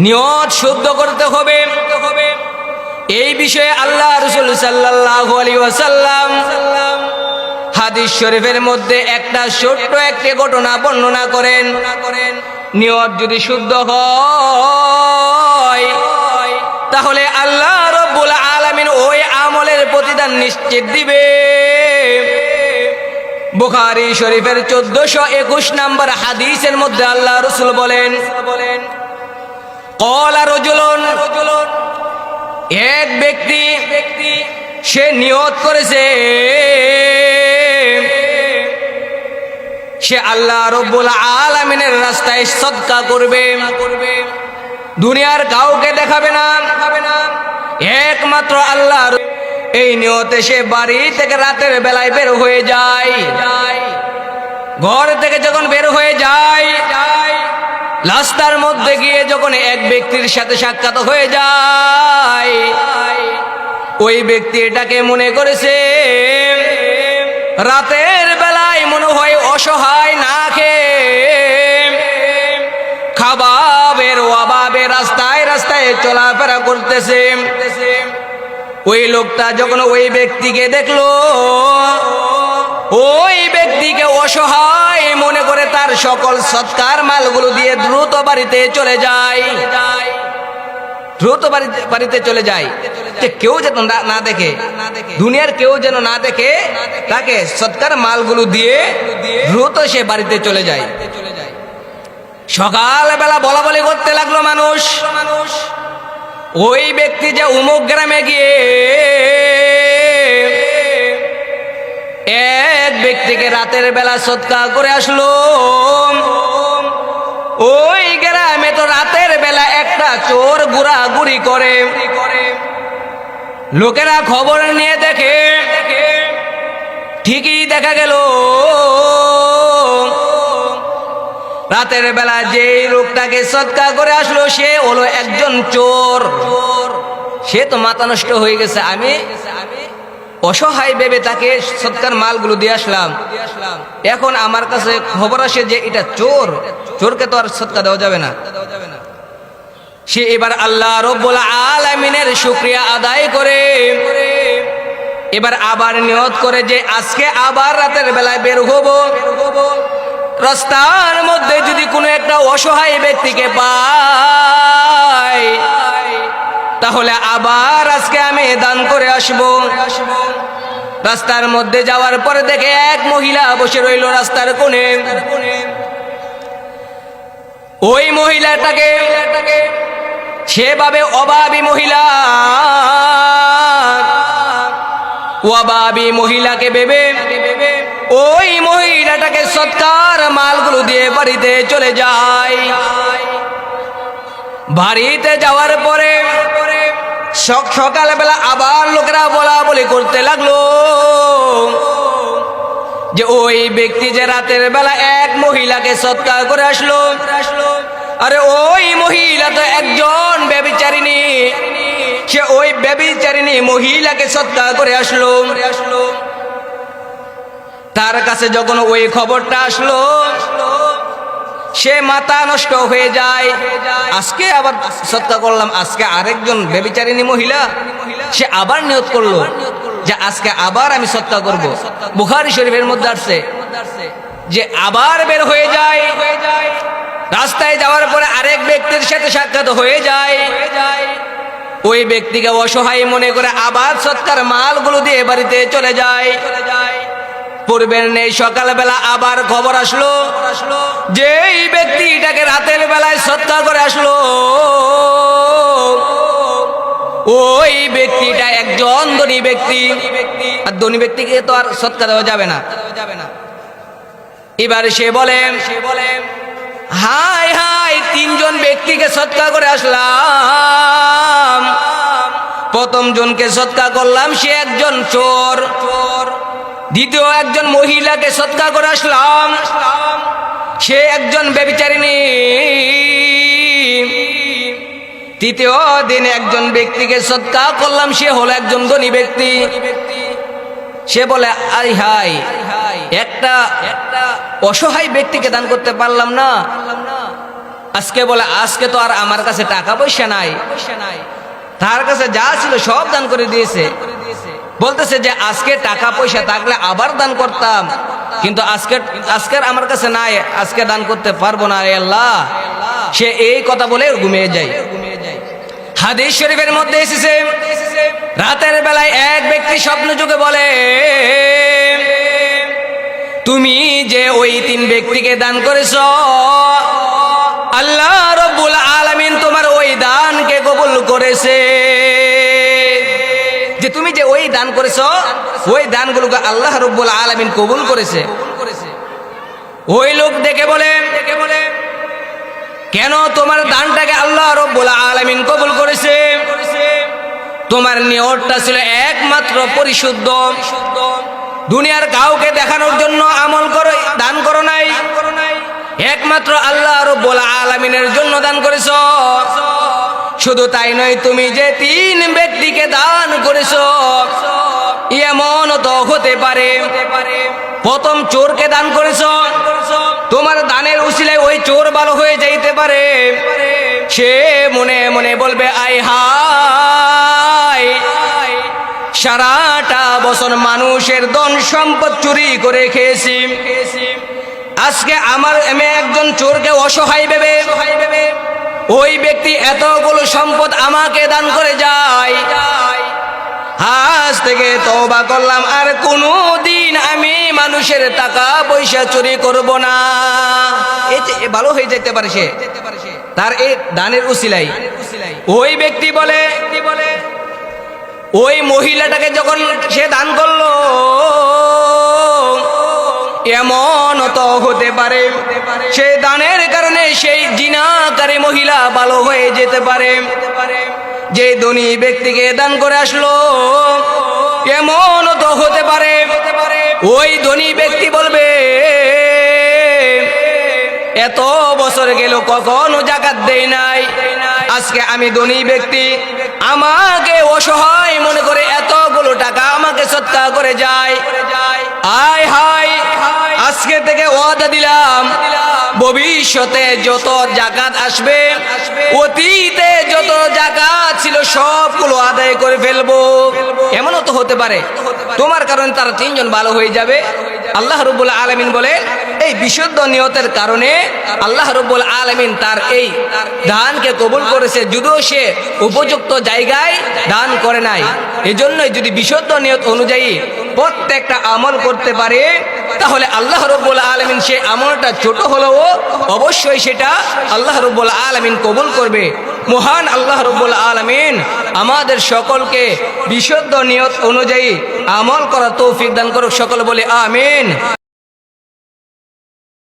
নিয়ত শুদ্ধ করতে হবে। এই বিষয়ে আল্লাহ রাসূল সাল্লাল্লাহু আলাইহি ওয়াসাল্লাম হাদিস শরীফের মধ্যে একটা ছোট্ট একটি ঘটনা বর্ণনা করেন। নিয়ত যদি শুদ্ধ হয় তাহলে আল্লাহ রাব্বুল আলামিন ওই আমলের প্রতিদান নিশ্চিত দিবে। বুখারী শরীফের 1421 নম্বর হাদিসের মধ্যে আল্লাহ রাসূল বলেন, ক্বালা রাজুলুন, এক ব্যক্তি সে নিয়ত করেছে সে আল্লাহ রাব্বুল আলামিনের রাস্তায় সদকা করবে, দুনিয়ার কাউকে দেখাবে না, একমাত্র আল্লাহর। এই নিয়তে সে বাড়ি থেকে রাতের বেলায় বের হয়ে যায়। ঘর থেকে যখন বের হয়ে যায়, রাস্তার মধ্যে গিয়ে যখন এক ব্যক্তির সাথে সাক্ষাৎ হয়ে যায়, ওই ব্যক্তি এটাকে মনে করেছে রাতের বেলায় মনে হয় অসহায়, না খেয়ে খাবারের অভাবে রাস্তায় রাস্তায় চলাফেরা করতেছে। ওই লোকটা যখন ওই ব্যক্তিকে দেখলো, ওই ব্যক্তিকে অসহায় মনে করে তার সকল সৎকার মালগুলো দিয়ে দ্রুত বাড়িতে চলে যায়, দ্রুত বাড়িতে চলে যায়, যে কেউ যেন না দেখে, দুনিয়ার কেউ যেন না দেখে, তাকে সৎকার মালগুলো দিয়ে দ্রুত সে বাড়িতে চলে যায়। সকালবেলা বলা বলি করতে লাগলো মানুষ, ওই ব্যক্তি যে অমুক গ্রামে গিয়ে এক ব্যক্তিকে রাতের বেলা সৎকা করে আসলো, ওই গ্রামে তো রাতের বেলা একটা চোর ঘোরাঘুরি করে। লোকেরা খবর নিয়ে দেখে, ঠিকই দেখা গেল রাতের বেলা যে লোকটাকে সৎকা করে আসলো সে হলো একজন চোর। সে তো মাথা নষ্ট হয়ে গেছে, আমি অসহায় ভেবে তাকে সৎকার মালগুলো দিয়ে আসলাম, এখন আমার কাছে খবর আসে যে এটা চোর, চোরকে তো আর সৎকা দেওয়া যাবে না। সে এবার আল্লাহ রাব্বুল আলামিনের শুকরিয়া আদায় করে এবার আবার নিয়ত করে যে আজকে আবার রাতের বেলায় বের হব, রাস্তার মধ্যে যদি কোনো একটা অসহায় ব্যক্তিকে পাই তাহলে আবার আজকে আমি দান করে আসব। রাস্তার মধ্যে যাওয়ার পরে দেখে এক মহিলা বসে রইল রাস্তার কোণে। ওই মহিলাটাকে সেভাবে অভাবী মহিলা, অভাবী মহিলাকে ভেবে ওই মহিলাটাকে সৎকার মালগুলো দিয়ে বাড়িতে চলে যায়। বাড়িতে যাওয়ার পরে সকালবেলা আবার লোকেরা বলা বলি করতে লাগলো যে ওই ব্যক্তি যে রাতের বেলা এক মহিলাকে সৎকার করে আসলো, আরে ওই মহিলা তো একজন ব্যভিচারিণী, সে ওই ব্যভিচারিণী মহিলাকে সৎকার করে আসলো। তার কাছে যখন ওই খবরটা আসলো সে মাথা নষ্ট হয়ে যায়, আজকে আবার সৎকার করলাম, আজকে আরেকজন ব্যভিচারিণী মহিলা, সে আবার নিয়ত করলো যে আজকে আবার আমি সৎকার করব। বুখারী শরীফের মধ্যে আসছে যে আবার বের হয়ে যায়, রাস্তায় যাওয়ার পরে আরেক ব্যক্তির সাথে সাক্ষাৎ হয়ে যায়। ওই ব্যক্তিকে অসহায় মনে করে আবার সৎকার মালগুলো দিয়ে বাড়িতে চলে যায়। পূর্বের নেই সকালবেলা আবার খবর আসলো যে এই ব্যক্তিটাকে রাতের বেলায় সৎকার করে আসলো, ওই ব্যক্তিটা একজন ধনী ব্যক্তি, আর ধনী ব্যক্তিকে তো আর সৎকার দেওয়া যাবে না। এবার সে বলে হাই হাই, তিনজন ব্যক্তিকে সৎকার করে আসলাম, প্রথম জনকে সৎকার করলাম সে একজন চোর, দ্বিতীয় একজন মহিলাকে সৎকার করে আসলাম সে একজন ব্যভিচারিণী, তৃতীয় দিন একজন ব্যক্তিকে সৎকার করলাম সে হলো একজন ধনী ব্যক্তি। সে বলে আই হাই, একটা অসহায় ব্যক্তিকে দান করতে পারলাম না, আজকে বলে আজকে তো আর আমার কাছে টাকা পয়সা নাই, তার কাছে যা ছিল সব দান করে দিয়েছে। বলতেছে যে আজকে টাকা পয়সা থাকলে আবার দান করতাম, কিন্তু আজকের আমার কাছে নাই, আজকে দান করতে পারবো না রে আল্লাহ। সে এই কথা বলে ঘুমিয়ে যায়। হাদিস শরীফের মধ্যে এসেছে, রাতের বেলায় এক ব্যক্তি স্বপ্ন যুগে বলে, তুমি যে ওই 3 ব্যক্তিকে দান করেছো, আল্লাহ রব্বুল আলামিন তোমার ওই দানকে কবুল করেছে। যে তুমি যে ওই দান করেছো, ওই দানগুলোকে আল্লাহ রব্বুল আলামিন কবুল করেছে। ওই লোক ডেকে বলে, কেন তোমার দানটাকে আল্লাহ রব্বুল আলামিন কবুল করেছে? তোমার নিয়তটা ছিল একমাত্র পরিশুদ্ধ, দুনিয়ার কাউকে দেখানোর জন্য আমল করো, দান করো নাই, একমাত্র আল্লাহ রব্বুল আলামিনের জন্য দান করেছো। শুধু তাই নয়, তুমি যে 3 ব্যক্তিকে দান করেছো, এমন তো হতে পারে প্রথম চোরকে দান করেছো, তোমার দানের উসিলায় ওই চোর ভালো হয়ে যাইতে পারে। সে মনে মনে বলবে, আয় হায়, সারাটা বছর মানুষের ধন সম্পদ চুরি করে খেয়েছি, আজকে আমি একজন চোরকে অসহায় ভেবে ওই ব্যক্তি এতগুলো সম্পদ আমাকে দান করে যায়। আজ থেকে তওবা করলাম, আর কোনোদিন আমি মানুষের টাকা পয়সা চুরি করব না। এ ভালো হয়ে যেতে পারে সে, তার এই দানের উসিলাই। ওই ব্যক্তি বলে, ওই মহিলাটাকে যখন সে দান করলো, এমন তো হতে পারে সেই দানের কারণে সেই জিনাকারী মহিলা ভালো হয়ে যেতে পারে। যে ধনী ব্যক্তিকে দান করে আসলো, এমন তো হতে পারে ওই ধনী ব্যক্তি বলবে, এত বছর গেল কখনো যাকাত দেই নাই, আজকে আমি ধনী ব্যক্তি, আমাকে অসহায় মনে করে এতগুলো টাকা আমাকে সৎকা করে যায়। আয় হায়, আজকে থেকে ওয়াদা দিলাম, ভবিষ্যতে যত যাকাত আসবে, অতীতে যত যাকাত ছিল সবগুলো আদায় করে ফেলবো। এমনও তো হতে পারে তোমার কারণে তারা 3 জন ভালো হয়ে যাবে। আল্লাহ রাব্বুল আলামিন বলে, এই বিশুদ্ধ নিয়তের কারণে আল্লাহ রাব্বুল আলামিন তার এই দানকে কবুল করেছে, যদিও সে উপযুক্ত জায়গায় দান করে নাই। এজন্যই যদি বিশুদ্ধ নিয়ত অনুযায়ী প্রত্যেকটা আমল করতে পারে, তাহলে আল্লাহ রাব্বুল আলামিন সে আমলটা ছোট হলেও অবশ্যই সেটা আল্লাহ রাব্বুল আলামিন কবুল করবে। মহান আল্লাহ রাব্বুল আলামিন আমাদের সকলকে বিশুদ্ধ নিয়ত অনুযায়ী আমল করার তৌফিক দান করুক। সকল বলে আমিন।